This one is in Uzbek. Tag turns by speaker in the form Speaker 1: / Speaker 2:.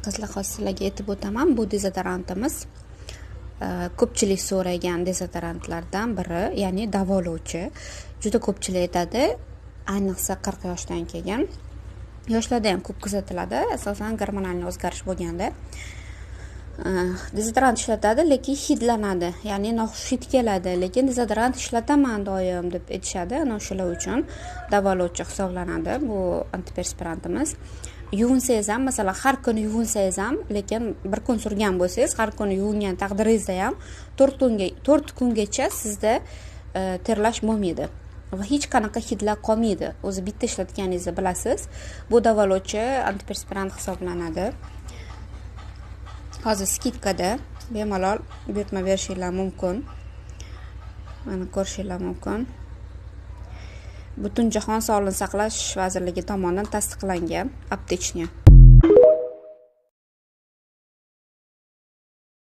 Speaker 1: Qizlar hozir sizlarga aytib o'taman, bu dezodorantimiz ko'pchilik so'ragan dezodorantlardan biri, ya'ni davolovchi. Juda ko'pchilik aytadi, ayniqsa 40 yoshdan keyin. Yoshlarda ham ko'p kuzatiladi, asosan gormonal o'zgarish bo'lganda. Dezodorant ishlatadi, lekin hidlanadi, ya'ni noxush hid keladi, lekin dezodorant ishlataman doim deb aytishadi. Ana shular uchun davolovchi hisoblanadi bu antiperspirantimiz. Yuvinsangiz ham, masalan, har kuni yuvinsangiz ham, lekin bir kun surgan bo'lsangiz, har kuni yuvingan taqdiringizda ham 4 kungacha sizda terlash bo'lmaydi va hech qanaqa hidlar qolmaydi. O'zi bitta ishlatganingizni bilasiz. Bu davolovchi antiperspirant hisoblanadi. Hozir skidkada bemalol buyurtma berishingiz mumkin. Mana ko'rishingiz mumkin. Butunjahon Sog'liqni saqlash vazirligi tomonidan tasdiqlangan aptechniya.